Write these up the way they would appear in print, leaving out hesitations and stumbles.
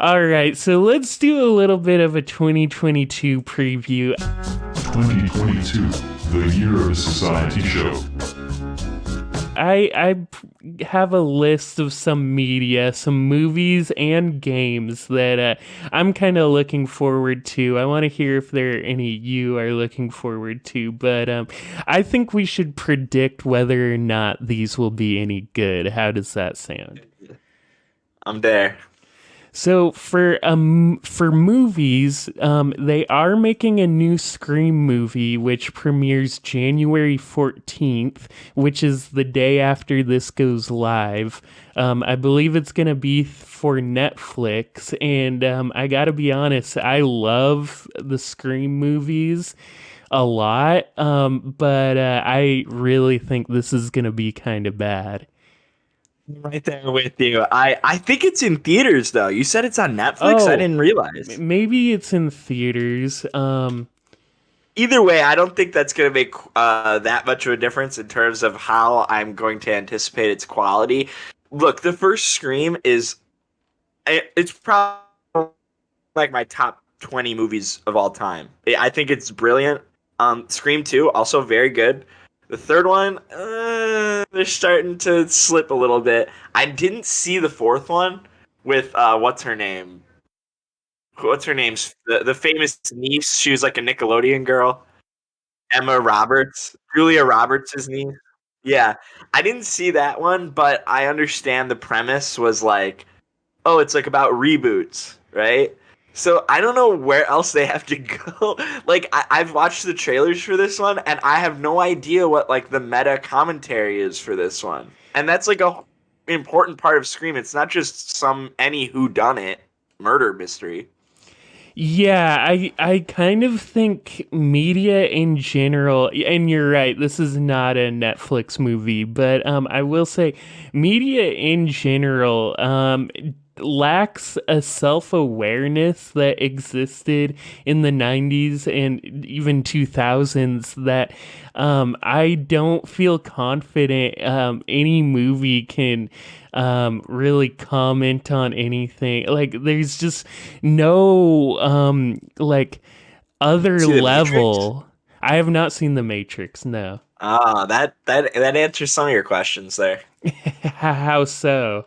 All right, so let's do a little bit of a 2022 preview. 2022, the year of a society show. I have a list of some media, some movies and games that I'm kind of looking forward to. I want to hear if there are any you are looking forward to, but I think we should predict whether or not these will be any good. How does that sound? I'm there. So for movies, they are making a new Scream movie, which premieres January 14th, which is the day after this goes live. I believe it's going to be for Netflix, and I gotta be honest, I love the Scream movies a lot, but I really think this is going to be kind of bad. Right there with you. I think it's in theaters though. You said it's on Netflix? I didn't realize. Maybe it's in theaters. Either way, I don't think that's going to make that much of a difference in terms of how I'm going to anticipate its quality. Look, the first Scream it's probably like my top 20 movies of all time. I think it's brilliant. Scream 2, also very good. The third one, they're starting to slip a little bit. I didn't see the fourth one with what's her name? What's her name's the famous niece? She was like a Nickelodeon girl. Emma Roberts, Julia Roberts' niece. Yeah, I didn't see that one, but I understand the premise was like, oh, it's like about reboots, right? So I don't know where else they have to go. Like I've watched the trailers for this one, and I have no idea what like the meta commentary is for this one. And that's like a important part of Scream. It's not just any whodunit murder mystery. Yeah, I kind of think media in general, and you're right, this is not a Netflix movie, but I will say media in general lacks a self-awareness that existed in the 90s and even 2000s that I don't feel confident any movie can really comment on anything. Like there's just no like other level. I have not seen The Matrix, no. That answers some of your questions there. How so?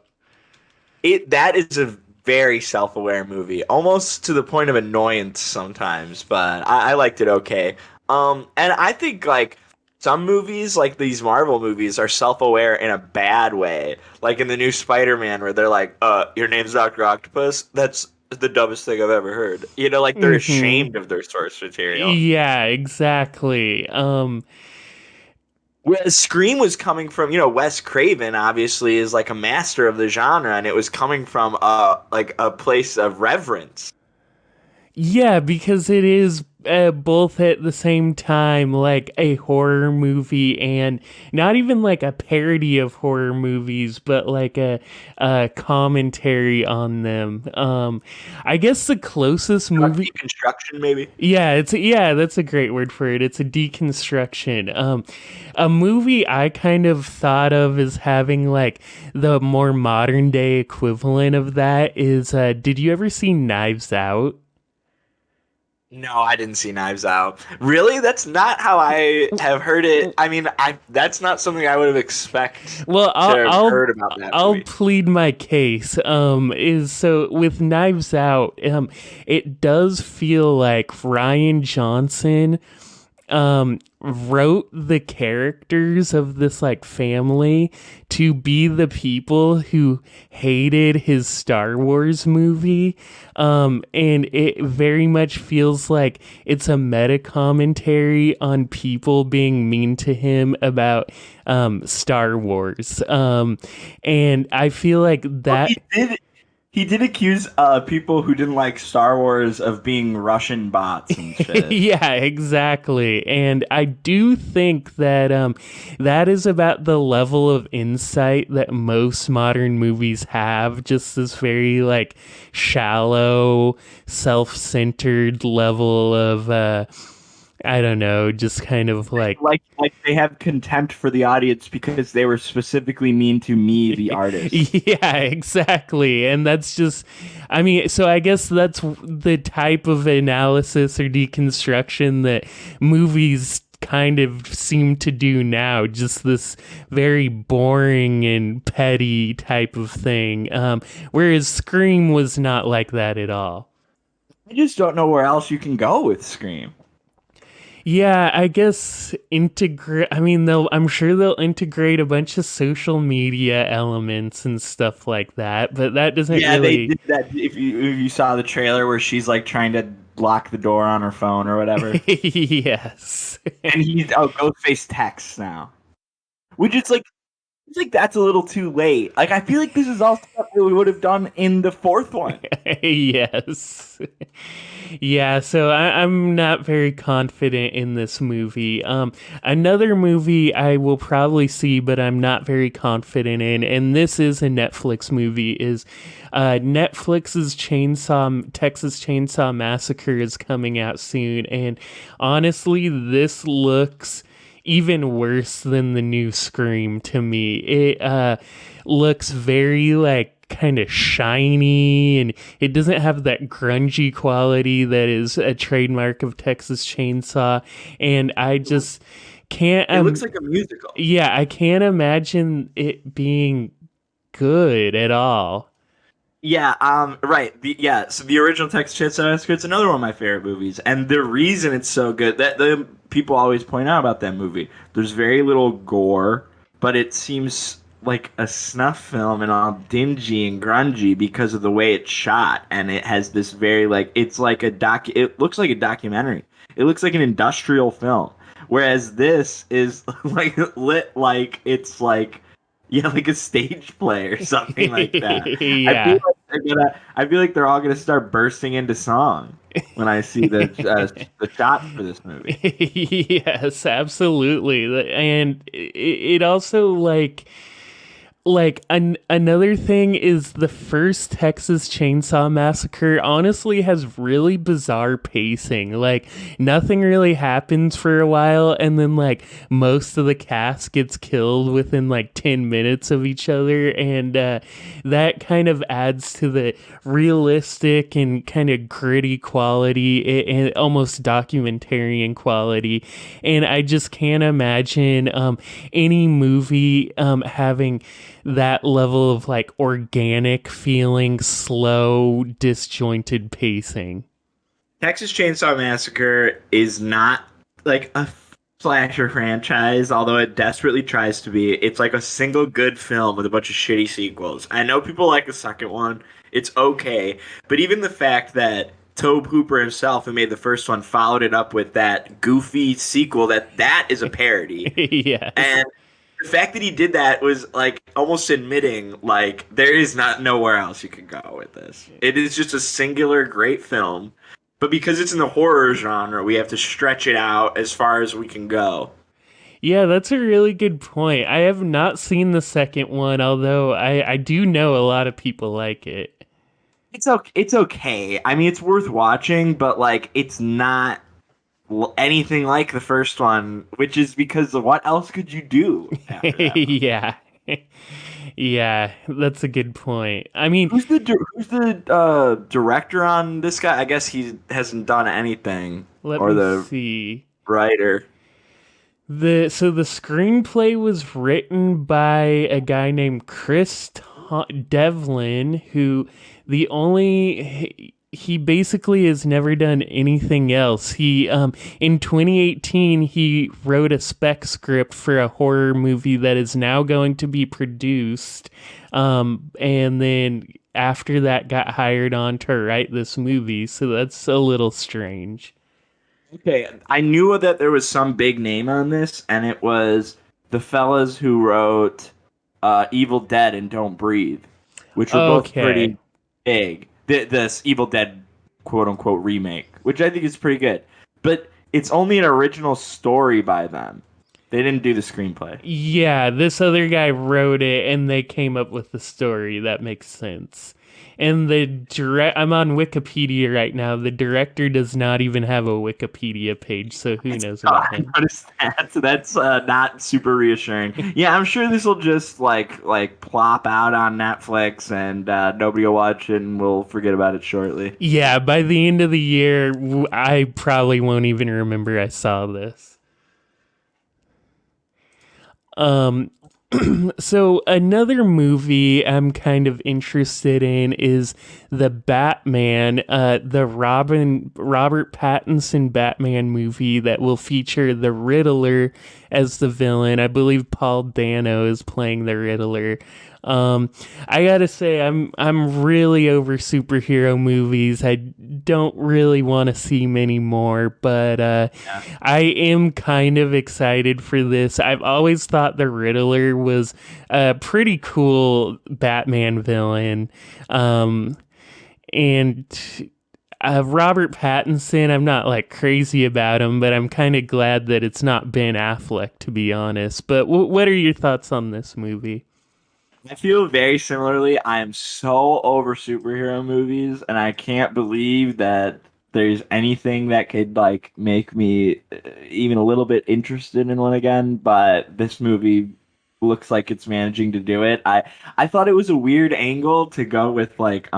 That is a very self-aware movie, almost to the point of annoyance sometimes, but I liked it okay. And I think like some movies, like these Marvel movies, are self-aware in a bad way. Like in the new Spider-Man, where they're like, your name's Dr. Octopus? That's the dumbest thing I've ever heard. You know, like they're ashamed of their source material. Yeah, exactly. Whereas Scream was coming from, Wes Craven obviously is like a master of the genre, and it was coming from like a place of reverence. Yeah, because it is both at the same time like a horror movie and not even like a parody of horror movies, but like a commentary on them. I guess the closest movie deconstruction, maybe. Yeah, that's a great word for it. It's a deconstruction. A movie I kind of thought of as having like the more modern day equivalent of that is did you ever see Knives Out? No, I didn't see Knives Out. Really? That's not how I have heard it. I mean, that's not something I would have expected. Well, I'll heard about that I'll movie. plead my case. Is so with Knives Out, it does feel like Ryan Johnson wrote the characters of this like family to be the people who hated his Star Wars movie, and it very much feels like it's a meta commentary on people being mean to him about Star Wars, and I feel like that. He did accuse people who didn't like Star Wars of being Russian bots and shit. Yeah, exactly. And I do think that that is about the level of insight that most modern movies have. Just this very like shallow, self-centered level of I don't know, just kind of like Like they have contempt for the audience because they were specifically mean to me, the artist. yeah, exactly. And that's just, I mean, so I guess that's the type of analysis or deconstruction that movies kind of seem to do now. Just this very boring and petty type of thing. Whereas Scream was not like that at all. I just don't know where else you can go with Scream. Yeah, I guess integrate. I mean, I'm sure they'll integrate a bunch of social media elements and stuff like that, but that doesn't Yeah, they really. did that. If you saw the trailer where she's like trying to lock the door on her phone or whatever, Yes. and he's Ghostface texts now, which is like it's like that's a little too late. Like I feel like this is all stuff that we would have done in the fourth one. Yes. Yeah, so I'm not very confident in this movie. Another movie I will probably see, but I'm not very confident in, and this is a Netflix movie, is Netflix's Texas Chainsaw Massacre is coming out soon, and honestly, this looks even worse than the new Scream to me. It looks very like kind of shiny, and it doesn't have that grungy quality that is a trademark of Texas Chainsaw, and I just can't It looks like a musical. yeah, I can't imagine it being good at all. Yeah, right. So the original Texas Chainsaw Massacre, it's another one of my favorite movies, and the reason it's so good that the people always point out about that movie, there's very little gore, but it seems like a snuff film and all dingy and grungy because of the way it's shot, and it has this very like it's like a doc. It looks like a documentary. It looks like an industrial film, whereas this is like lit like it's like yeah, like a stage play or something like that. Yeah. I feel like they're all gonna start bursting into song when I see the shots for this movie. Yes, absolutely. And it also another thing is the first Texas Chainsaw Massacre honestly has really bizarre pacing. Like nothing really happens for a while, and then like most of the cast gets killed within like 10 minutes of each other, and that kind of adds to the realistic and kind of gritty quality and almost documentarian quality. And I just can't imagine any movie having that level of like organic feeling, slow, disjointed pacing. Texas Chainsaw Massacre is not like a slasher franchise, although it desperately tries to be. It's like a single good film with a bunch of shitty sequels. I know people like the second one. It's okay. But even the fact that Tobe Hooper himself, who made the first one, followed it up with that goofy sequel that is a parody. Yes. And the fact that he did that was like almost admitting like there is not nowhere else you can go with this. It is just a singular great film, but because it's in the horror genre, we have to stretch it out as far as we can go. Yeah, that's a really good point. I have not seen the second one, although I do know a lot of people like it. It's okay. It's okay. I mean, it's worth watching, but like it's not anything like the first one, which is because what else could you do after that one? Yeah. Yeah, that's a good point. I mean, Who's the director on this guy? I guess he hasn't done anything. let Or me the see. writer. The screenplay was written by a guy named Devlin, who he basically has never done anything else. He in 2018 he wrote a spec script for a horror movie that is now going to be produced, and then after that got hired on to write this movie. So that's a little strange. Okay, I knew that there was some big name on this, and it was the fellas who wrote Evil Dead and Don't Breathe, which were both pretty Okay. big. This Evil Dead quote unquote remake, which I think is pretty good, but it's only an original story by them. They didn't do the screenplay. Yeah, this other guy wrote it and they came up with the story. That makes sense. And I'm on Wikipedia right now. The director does not even have a Wikipedia page, so who knows about I him? noticed that. So that's not super reassuring. Yeah, I'm sure this will just like plop out on Netflix, and nobody will watch it, and we'll forget about it shortly. Yeah, by the end of the year, I probably won't even remember I saw this. Um, So another movie I'm kind of interested in is the Batman, the Robert Pattinson Batman movie that will feature the Riddler as the villain. I believe Paul Dano is playing the Riddler. I gotta say, I'm really over superhero movies. I don't really want to see many more, but I am kind of excited for this. I've always thought the Riddler was a pretty cool Batman villain, and Robert Pattinson, I'm not like crazy about him, but I'm kind of glad that it's not Ben Affleck, to be honest. But what are your thoughts on this movie? I feel very similarly. I am so over superhero movies, and I can't believe that there's anything that could like make me even a little bit interested in one again. But this movie looks like it's managing to do it. I thought it was a weird angle to go with like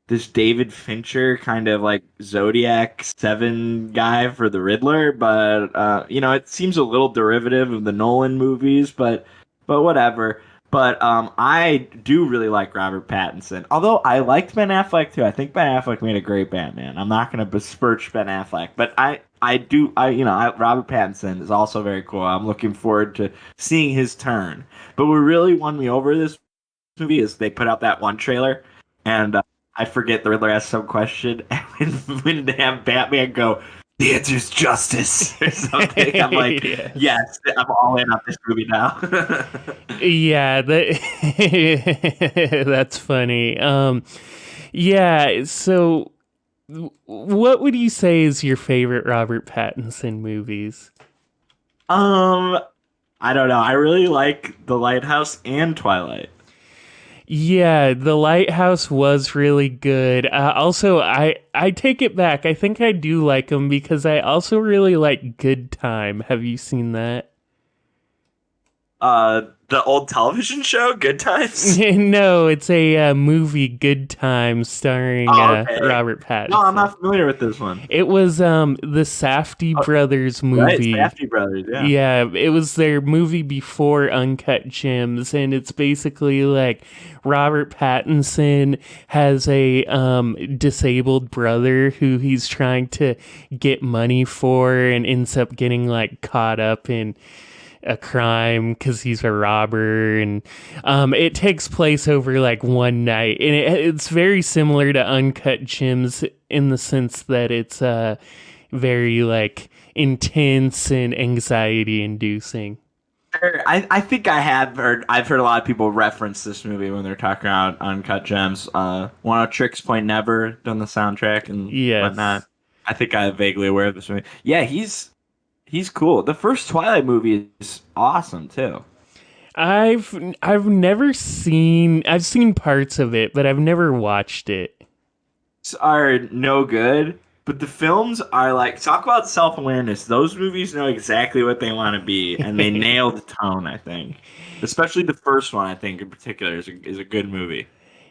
this David Fincher kind of like Zodiac 7 guy for the Riddler, but it seems a little derivative of the Nolan movies, but whatever. But I do really like Robert Pattinson. Although I liked Ben Affleck too. I think Ben Affleck made a great Batman. I'm not going to besmirch Ben Affleck, but Robert Pattinson is also very cool. I'm looking forward to seeing his turn. But what really won me over this movie is they put out that one trailer, and I forget the Riddler asked some question, and when they have Batman go, "The answer is justice," or something. I'm like, yes, I'm all in on this movie now. Yeah, that's funny. Yeah, so what would you say is your favorite Robert Pattinson movies? I don't know. I really like The Lighthouse and Twilight. Yeah, The Lighthouse was really good. Also, I take it back. I think I do like them because I also really like Good Time. Have you seen that? The old television show, Good Times. No, it's a movie, Good Time, starring Okay. Robert Pattinson. No, I'm not familiar with this one. It was the Safdie brothers movie. Right, Safdie brothers. Yeah. Yeah, it was their movie before Uncut Gems, and it's basically like Robert Pattinson has a disabled brother who he's trying to get money for, and ends up getting like caught up in a crime because he's a robber, and it takes place over like one night, and it's very similar to Uncut Gems in the sense that it's very like intense and anxiety inducing. I think I've heard a lot of people reference this movie when they're talking about Uncut Gems. One of Tricks Point Never done the soundtrack and whatnot. I think I'm vaguely aware of this movie. Yeah, he's cool. The first Twilight movie is awesome too. I've seen parts of it, but I've never watched it. Are no good, but the films are like, talk about self-awareness. Those movies know exactly what they want to be, and they nail the tone, I think. Especially the first one, I think, in particular, is a good movie.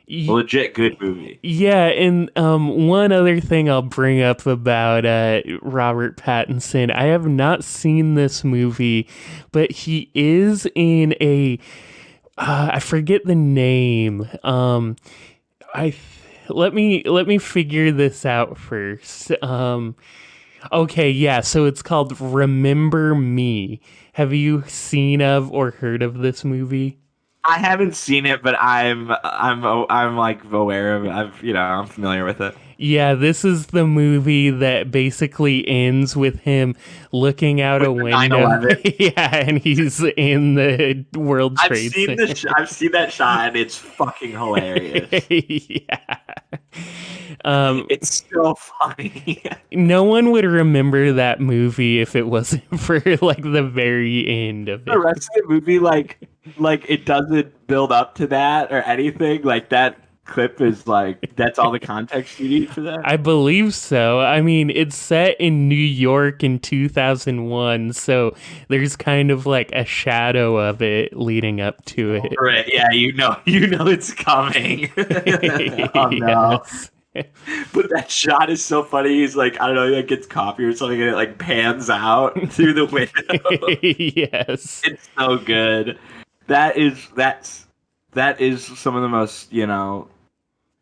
A legit good movie. Yeah, and one other thing I'll bring up about Robert Pattinson, I have not seen this movie, but he is in a I forget the name. Let me figure this out first. Okay, yeah, so it's called Remember Me. Have you seen of or heard of this movie? I haven't seen it, but I'm like aware of it. I'm familiar with it. Yeah, this is the movie that basically ends with him looking out a window. Yeah, and he's in the World Trade Center. I've seen that shot, and it's fucking hilarious. Yeah. It's so funny. No one would remember that movie if it wasn't for like the very end of it. The rest of the movie, like it doesn't build up to that or anything. Like that clip is like that's all the context you need for that? I believe so. I mean, it's set in New York in 2001, so there's kind of like a shadow of it leading up to it. Right, yeah, you know it's coming. Oh no. Yes. But that shot is so funny. He's like, I don't know, he like gets coffee or something and it like pans out through the window. Yes. It's so good. That is some of the most,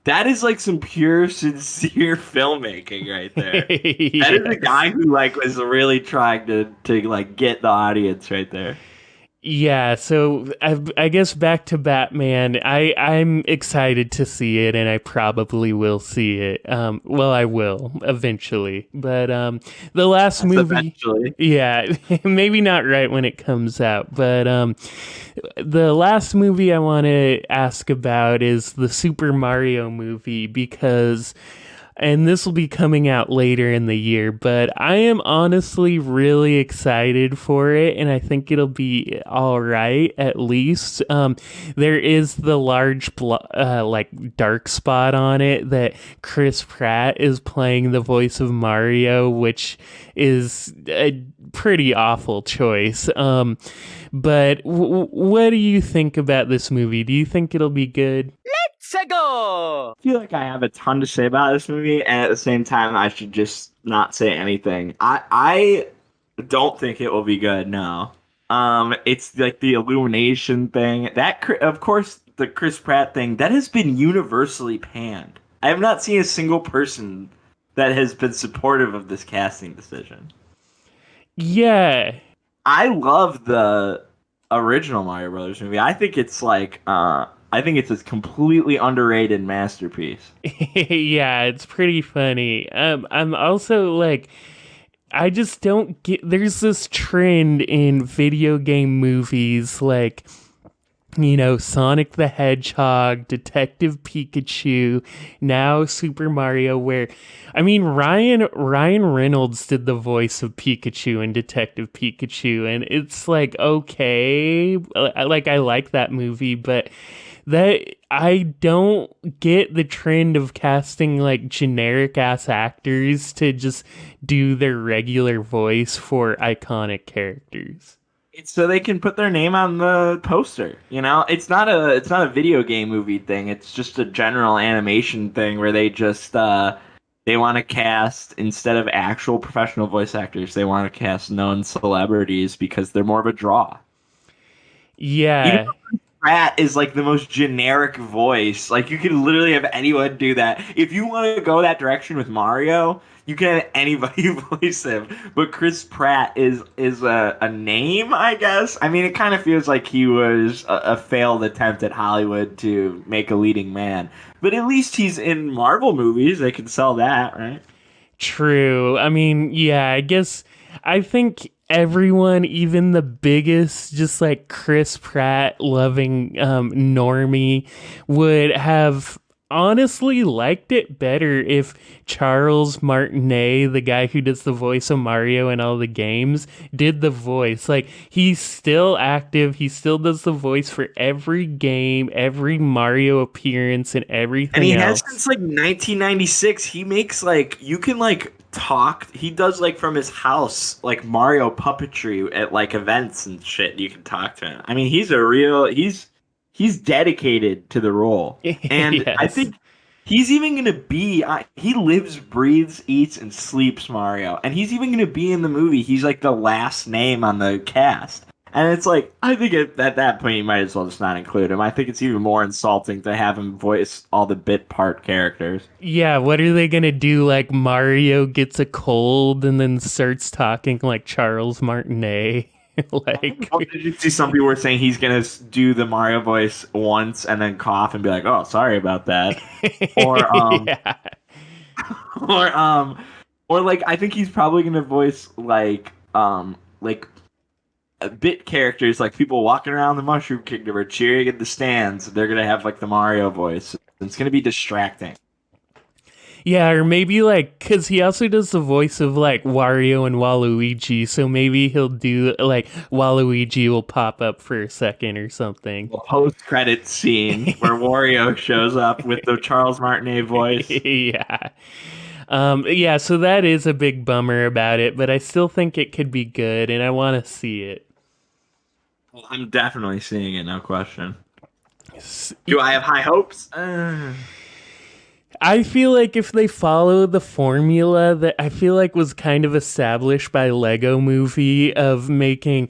that is like some pure sincere filmmaking right there. That is a guy who like was really trying to like get the audience right there. Yeah, so I guess back to Batman. I'm excited to see it, and I probably will see it. Well, I will eventually, but the last movie, Eventually. yeah, maybe not right when it comes out, but the last movie I want to ask about is the Super Mario movie because. And this will be coming out later in the year, but I am honestly really excited for it, and I think it'll be all right at least. There is the large like dark spot on it that Chris Pratt is playing the voice of Mario, which is a pretty awful choice. But what do you think about this movie? Do you think it'll be good? I feel like I have a ton to say about this movie, and at the same time, I should just not say anything. I don't think it will be good. No, it's like the Illumination thing. That, of course, the Chris Pratt thing that has been universally panned. I have not seen a single person that has been supportive of this casting decision. Yeah. I love the original Mario Brothers movie. I think it's like I think it's a completely underrated masterpiece. Yeah, it's pretty funny. I'm also like, I just don't get. There's this trend in video game movies, like, Sonic the Hedgehog, Detective Pikachu, now Super Mario, where, I mean, Ryan Reynolds did the voice of Pikachu in Detective Pikachu, and it's like, okay, like, I like that movie, but that I don't get the trend of casting like generic ass actors to just do their regular voice for iconic characters. It's so they can put their name on the poster. It's not a video game movie thing. It's just a general animation thing where they just they want to cast, instead of actual professional voice actors, they want to cast known celebrities because they're more of a draw. Yeah. Even though Pratt is like the most generic voice. Like, you can literally have anyone do that. If you want to go that direction with Mario, you can have anybody voice him. But Chris Pratt is a name, I guess. I mean, it kind of feels like he was a failed attempt at Hollywood to make a leading man. But at least he's in Marvel movies. They can sell that, right? True. I mean, yeah, I think everyone, even the biggest, just like Chris Pratt loving normie, would have honestly liked it better if Charles Martinet, the guy who does the voice of Mario in all the games, did the voice. Like, he's still active. He still does the voice for every game, every Mario appearance, and everything And he else. has since like 1996. He makes like, you can like talk. He does like from his house, like Mario puppetry at like events and shit. You can talk to him. I mean, he's dedicated to the role. And Yes. I think he's even going to be, he lives, breathes, eats, and sleeps Mario. And he's even going to be in the movie. He's like the last name on the cast. And it's like, I think at that point you might as well just not include him. I think it's even more insulting to have him voice all the bit part characters. Yeah, what are they gonna do? Like, Mario gets a cold and then starts talking like Charles Martinet? Like, Oh, did you see some people were saying he's gonna do the Mario voice once and then cough and be like, "Oh, sorry about that," or yeah. or like I think he's probably gonna voice like bit characters, like people walking around the Mushroom Kingdom or cheering in the stands. They're gonna have like the Mario voice. It's gonna be distracting. Yeah, or maybe like, because he also does the voice of like Wario and Waluigi, so maybe he'll do like Waluigi will pop up for a second or something. A post-credit scene where Wario shows up with the Charles Martinet voice. Yeah. Yeah, so that is a big bummer about it, but I still think it could be good, and I want to see it. Well, I'm definitely seeing it, no question. Do I have high hopes? I feel like if they follow the formula that I feel like was kind of established by Lego Movie of making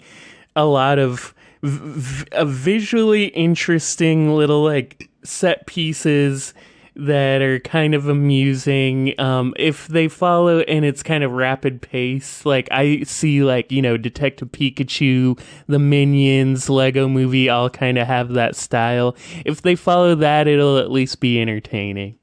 a lot of visually interesting little like set pieces that are kind of amusing, if they follow and it's kind of rapid pace, like I see like, you know, Detective Pikachu, the Minions, Lego Movie all kind of have that style. If they follow that, it'll at least be entertaining.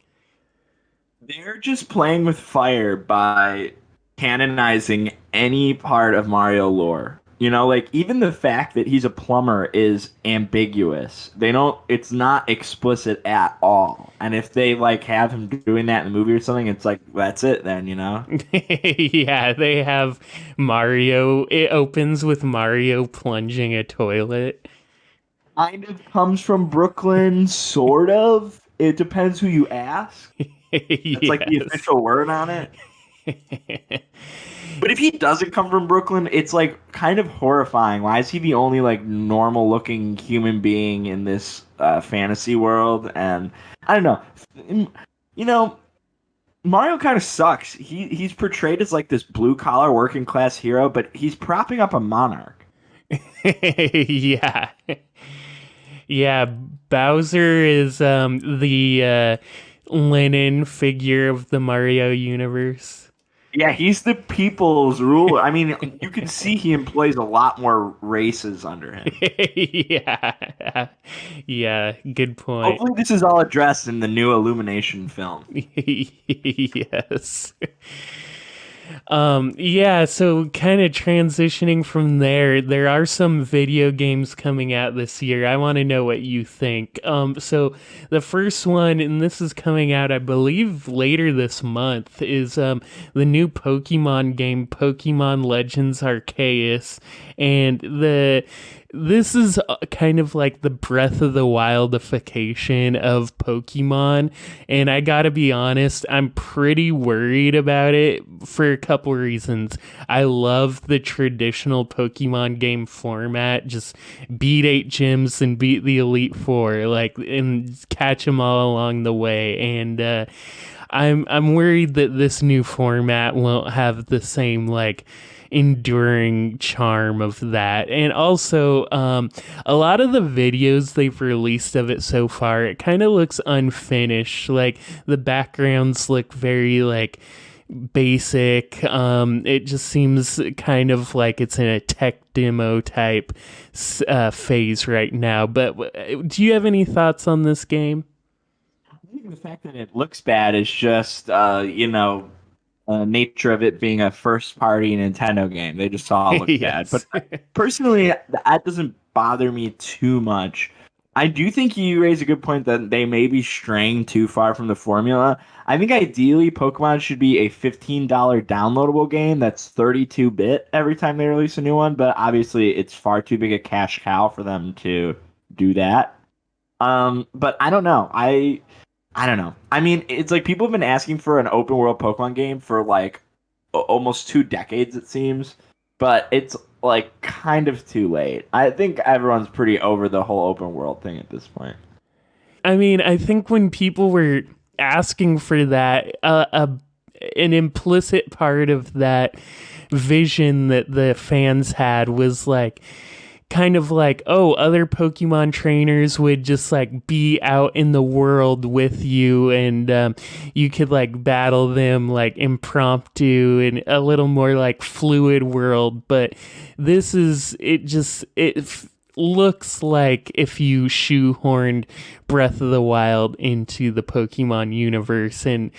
They're just playing with fire by canonizing any part of Mario lore. You know, like even the fact that he's a plumber is ambiguous. They don't it's not explicit at all. And if they like have him doing that in the movie or something, it's like that's it then, you know? Yeah, they have Mario. It opens with Mario plunging a toilet. Kind of comes from Brooklyn, sort of. It depends who you ask. It's like the official word on it. But if he doesn't come from Brooklyn, it's like kind of horrifying. Why is he the only like normal looking human being in this fantasy world? And I don't know. You know, Mario kind of sucks. He's portrayed as like this blue collar working class hero, but he's propping up a monarch. Yeah. Yeah, Bowser is the Lenin figure of the Mario universe. Yeah, he's the people's ruler. I mean, you can see he employs a lot more races under him. Yeah. Yeah, good point. Hopefully this is all addressed in the new Illumination film. Yes. Yeah, so kind of transitioning from there are some video games coming out this year. I want to know what you think. So the first one, and this is coming out, I believe, later this month, is the new Pokemon game, Pokemon Legends Arceus, and this is kind of like the Breath of the Wildification of Pokemon, and I gotta be honest, I'm pretty worried about it for a couple reasons. I love the traditional Pokemon game format, just beat 8 gyms and beat the Elite Four, like, and catch them all along the way, and I'm worried that this new format won't have the same, like, enduring charm of that. And also a lot of the videos they've released of it so far, it kind of looks unfinished. Like the backgrounds look very like basic. It just seems kind of like it's in a tech demo type phase right now. But do you have any thoughts on this game? I think the fact that it looks bad is just nature of it being a first party Nintendo game. They just all look Yes. bad. But personally, that doesn't bother me too much. I do think you raise a good point that they may be straying too far from the formula. I think ideally Pokemon should be a $15 downloadable game that's 32-bit every time they release a new one, but obviously it's far too big a cash cow for them to do that. But I don't know. I don't know. I mean, it's like people have been asking for an open world Pokemon game for like almost 2 decades, it seems. But it's like kind of too late. I think everyone's pretty over the whole open world thing at this point. I mean, I think when people were asking for that, an implicit part of that vision that the fans had was like, kind of like, oh, other Pokemon trainers would just like be out in the world with you, and you could like battle them like impromptu and a little more like fluid world. But this is it looks like if you shoehorned Breath of the Wild into the Pokemon universe, and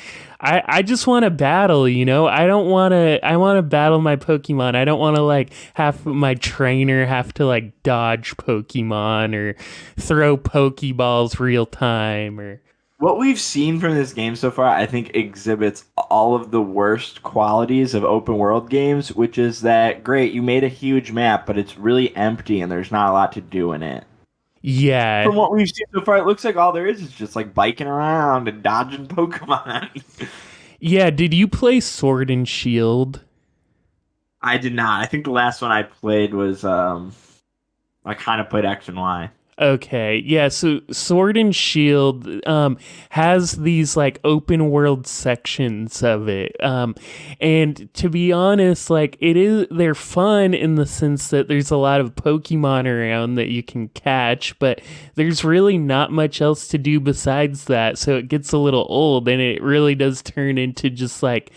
I just want to battle, you know. I want to battle my Pokemon. I don't want to like have my trainer have to like dodge Pokemon or throw Pokeballs real time or what we've seen from this game so far, I think exhibits all of the worst qualities of open world games, which is that great, you made a huge map, but it's really empty and there's not a lot to do in it. Yeah. From what we've seen so far, it looks like all there is just like biking around and dodging Pokemon. Yeah, did you play Sword and Shield? I did not. I think the last one I played was I kind of played X and Y. Okay, yeah, so Sword and Shield has these like open world sections of it. And to be honest, like they're fun in the sense that there's a lot of Pokemon around that you can catch, but there's really not much else to do besides that. So it gets a little old and it really does turn into just like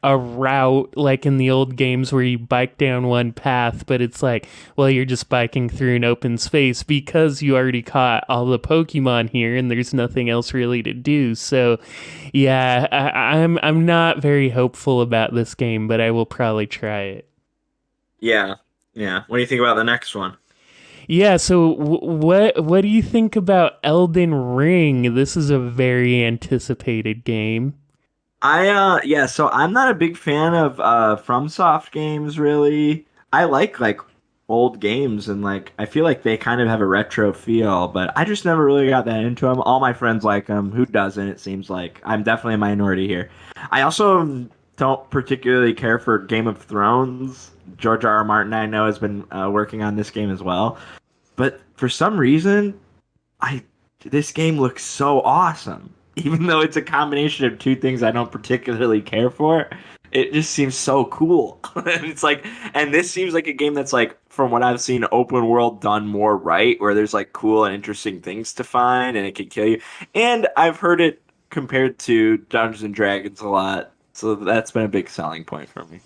a route like in the old games where you bike down one path, but it's like, well, you're just biking through an open space because you already caught all the Pokemon here and there's nothing else really to do. So yeah, I'm not very hopeful about this game, but I will probably try it. Yeah, yeah. What do you think about the next one? Yeah, so what do you think about Elden Ring? This is a very anticipated game. Yeah, so I'm not a big fan of FromSoft games really. I like old games and like I feel like they kind of have a retro feel, but I just never really got that into them. All my friends like them. Who doesn't? It seems like I'm definitely a minority here. I also don't particularly care for Game of Thrones. George R. R. Martin, I know, has been working on this game as well, but for some reason, I this game looks so awesome. Even though it's a combination of two things I don't particularly care for, it just seems so cool. And it's like, and this seems like a game that's like, from what I've seen, open world done more right, where there's like cool and interesting things to find, and it can kill you. And I've heard it compared to Dungeons and Dragons a lot, so that's been a big selling point for me.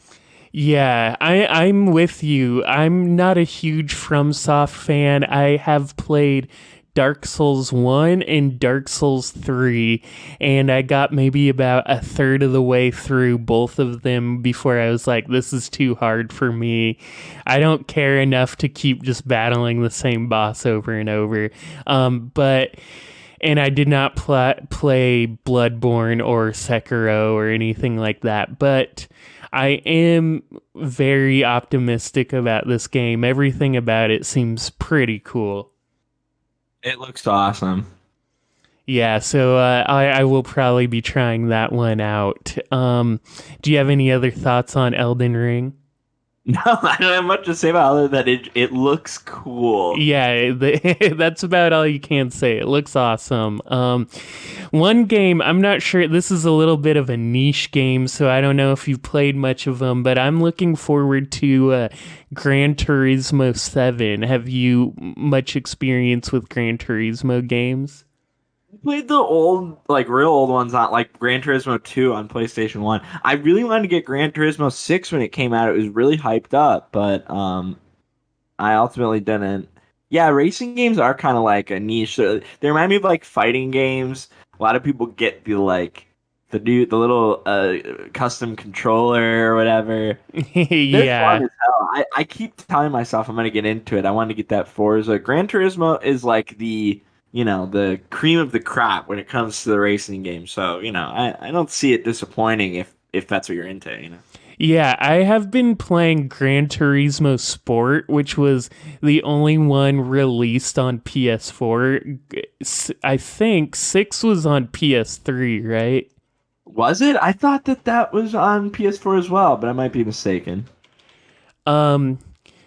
Yeah, I'm with you. I'm not a huge FromSoft fan. I have played Dark Souls 1 and Dark Souls 3, and I got maybe about a third of the way through both of them before I was like, this is too hard for me. I don't care enough to keep just battling the same boss over and over. And I did not play Bloodborne or Sekiro or anything like that, but I am very optimistic about this game. Everything about it seems pretty cool. It looks awesome. Yeah, so I will probably be trying that one out. Do you have any other thoughts on Elden Ring? No, I don't have much to say about it other than it looks cool. Yeah, that's about all you can say. It looks awesome. One game, I'm not sure, this is a little bit of a niche game, so I don't know if you've played much of them, but I'm looking forward to Gran Turismo 7. Have you much experience with Gran Turismo games? Played the old, like real old ones on like Gran Turismo 2 on PlayStation 1. I really wanted to get Gran Turismo 6 when it came out. It was really hyped up, but I ultimately didn't. Yeah, racing games are kind of like a niche. They remind me of like fighting games. A lot of people get the little custom controller or whatever. They're fun Yeah. as hell. I keep telling myself I'm gonna get into it. I want to get that Forza. Gran Turismo is like the cream of the crop when it comes to the racing game. So, I don't see it disappointing if that's what you're into. Yeah, I have been playing Gran Turismo Sport, which was the only one released on PS4. I think 6 was on PS3, right? Was it? I thought that was on PS4 as well, but I might be mistaken. Um,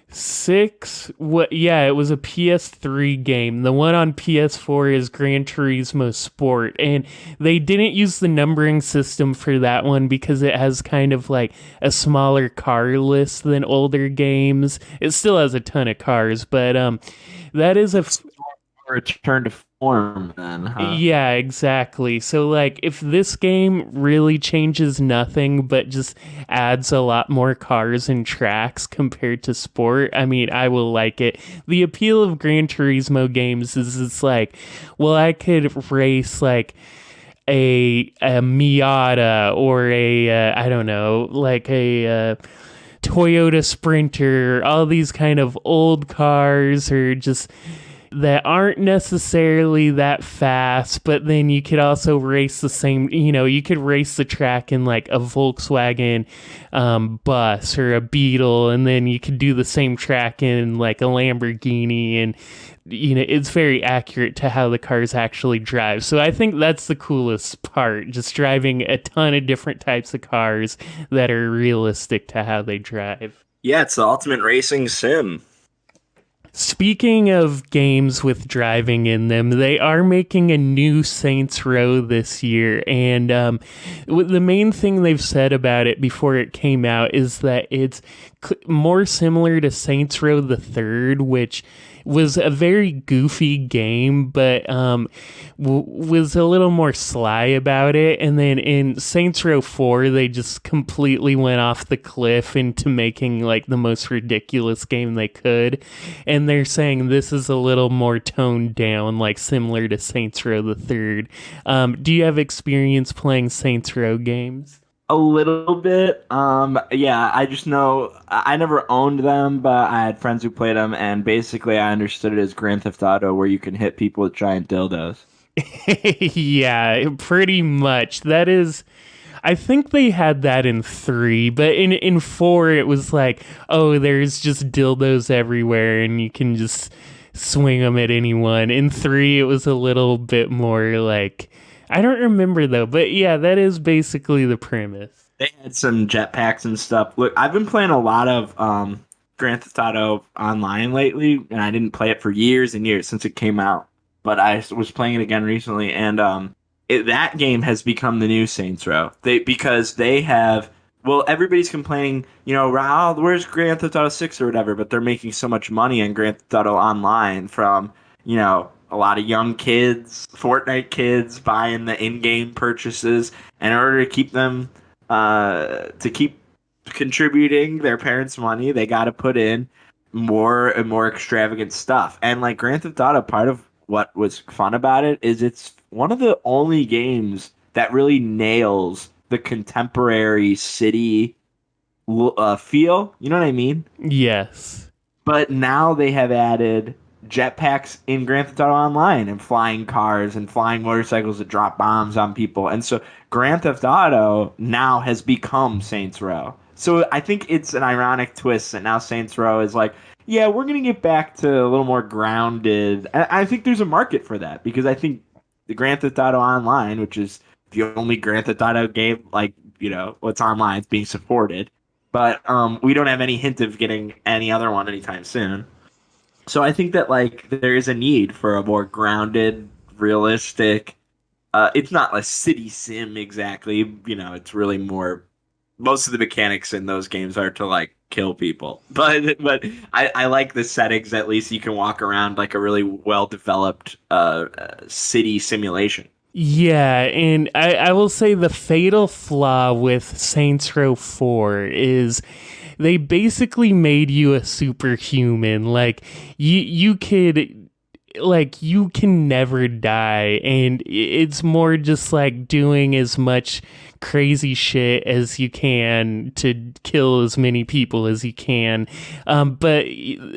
6, yeah, it was a PS3 game. The one on PS4 is Gran Turismo Sport, and they didn't use the numbering system for that one because it has kind of like a smaller car list than older games. It still has a ton of cars, but that is a Return to form then, huh? yeah, exactly. So, like, if this game really changes nothing but just adds a lot more cars and tracks compared to sport, I mean, I will like it. The appeal of Gran Turismo games is it's like, well, I could race, like, a Miata or I don't know, like a Toyota Sprinter, all these kind of old cars or just that aren't necessarily that fast, but then you could also race the same, you could race the track in like a Volkswagen bus or a Beetle, and then you could do the same track in like a Lamborghini, and it's very accurate to how the cars actually drive. So I think that's the coolest part, just driving a ton of different types of cars that are realistic to how they drive. Yeah, it's the ultimate racing sim. Speaking of games with driving in them, they are making a new Saints Row this year, and the main thing they've said about it before it came out is that it's more similar to Saints Row the Third, which was a very goofy game, but was a little more sly about it. And then in Saints Row 4, they just completely went off the cliff into making like the most ridiculous game they could. And they're saying this is a little more toned down, like similar to Saints Row the Third. Do you have experience playing Saints Row games? A little bit. Yeah, I just know I never owned them, but I had friends who played them, and basically I understood it as Grand Theft Auto, where you can hit people with giant dildos. Yeah, pretty much. That is, I think they had that in 3, but in 4 it was like, oh, there's just dildos everywhere and you can just swing them at anyone. In 3 it was a little bit more like, I don't remember though, but yeah, that is basically the premise. They had some jetpacks and stuff. Look, I've been playing a lot of Grand Theft Auto online lately, and I didn't play it for years and years since it came out. But I was playing it again recently, and that game has become the new Saints Row. Because they have, well, everybody's complaining, "Wow, where's Grand Theft Auto 6 or whatever?" But they're making so much money in Grand Theft Auto Online from, a lot of young kids, Fortnite kids buying the in-game purchases in order to keep them, to keep contributing their parents' money. They got to put in more and more extravagant stuff. And like Grand Theft Auto, part of what was fun about it is it's one of the only games that really nails the contemporary city feel. You know what I mean? Yes. But now they have added jetpacks in Grand Theft Auto Online and flying cars and flying motorcycles that drop bombs on people. And so Grand Theft Auto now has become Saints Row. So I think it's an ironic twist that now Saints Row is like, yeah, we're going to get back to a little more grounded. I think there's a market for that because I think the Grand Theft Auto Online, which is the only Grand Theft Auto game, like, what's online, it's being supported. But we don't have any hint of getting any other one anytime soon. So I think that like there is a need for a more grounded, realistic. It's not a city sim exactly. It's really more. Most of the mechanics in those games are to like kill people, but I like the settings. At least you can walk around like a really well developed city simulation. Yeah, and I will say the fatal flaw with Saints Row 4 is they basically made you a superhuman. Like you could, like, you can never die, and it's more just like doing as much crazy shit as you can to kill as many people as you can. But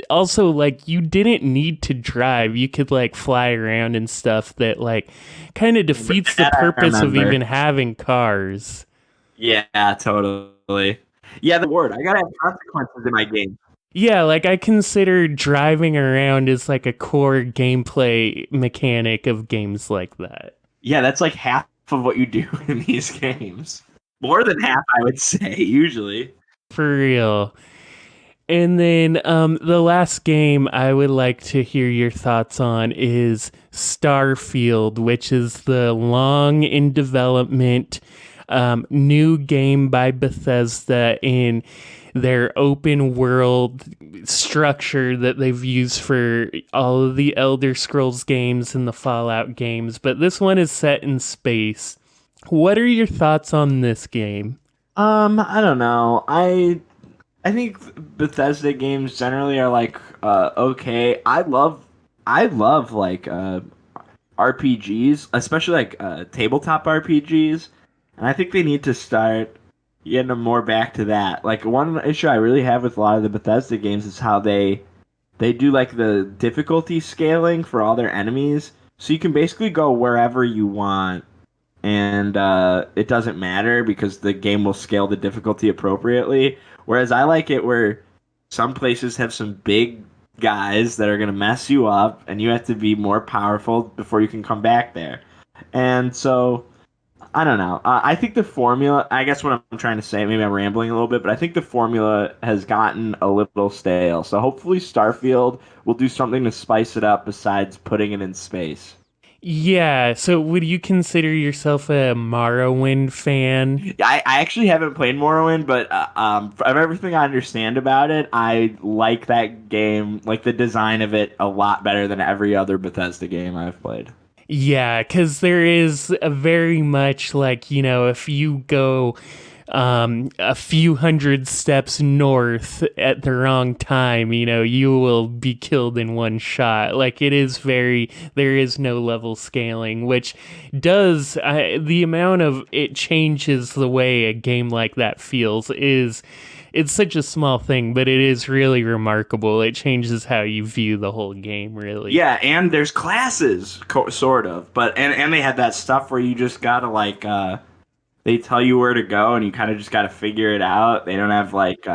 also, like, you didn't need to drive. You could like fly around and stuff that like kind of defeats the purpose of even having cars. Yeah, totally. Yeah, the word. I gotta have consequences in my game. Yeah, like I consider driving around as like a core gameplay mechanic of games like that. Yeah, that's like half of what you do in these games. More than half, I would say, usually. For real. And then the last game I would like to hear your thoughts on is Starfield, which is the long in development new game by Bethesda in their open world structure that they've used for all of the Elder Scrolls games and the Fallout games, but this one is set in space. What are your thoughts on this game? I don't know. I think Bethesda games generally are like okay. I love like RPGs, especially like tabletop RPGs, and I think they need to start getting them more back to that. Like one issue I really have with a lot of the Bethesda games is how they they do like the difficulty scaling for all their enemies, so you can basically go wherever you want, and it doesn't matter because the game will scale the difficulty appropriately. Whereas I like it where some places have some big guys that are going to mess you up, and you have to be more powerful before you can come back there. And so, I don't know. I think the formula, I guess what I'm trying to say, maybe I'm rambling a little bit, but I think the formula has gotten a little stale. So hopefully Starfield will do something to spice it up besides putting it in space. Yeah, so would you consider yourself a Morrowind fan? I actually haven't played Morrowind, but from everything I understand about it, I like that game, like the design of it, a lot better than every other Bethesda game I've played. Yeah, because there is a very much like, if you go a few hundred steps north at the wrong time, you will be killed in one shot. Like, there is no level scaling, which does, the amount of it changes the way a game like that feels it's such a small thing, but it is really remarkable. It changes how you view the whole game, really. Yeah, and there's classes, sort of, but and they had that stuff where you just gotta like they tell you where to go, and you kind of just gotta figure it out. They don't have like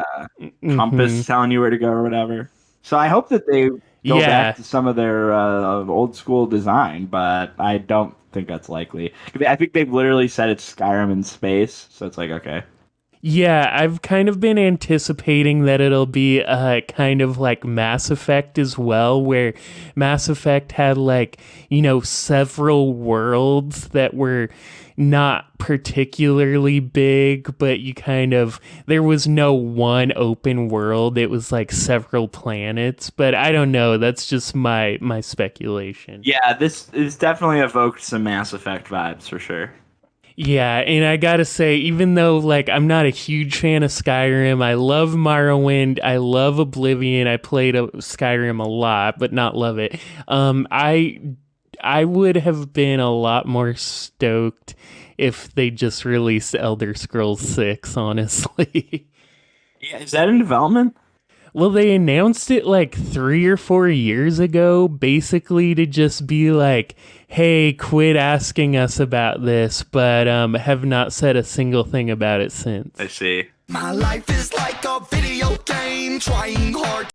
compass telling you where to go or whatever. So I hope that they go back to some of their old school design, but I don't think that's likely. I think they've literally said it's Skyrim in space, so it's like, okay. Yeah, I've kind of been anticipating that it'll be kind of like Mass Effect as well, where Mass Effect had several worlds that were not particularly big, but there was no one open world. It was like several planets, but I don't know. That's just my speculation. Yeah, this definitely evoked some Mass Effect vibes for sure. Yeah, and I gotta say, even though I'm not a huge fan of Skyrim, I love Morrowind, I love Oblivion, I played Skyrim a lot, but not love it. I would have been a lot more stoked if they just released Elder Scrolls 6, honestly. Yeah, is that in development? Well, they announced it 3 or 4 years ago, basically to just be like, hey, quit asking us about this, but have not said a single thing about it since. I see. My life is like a video game, trying hard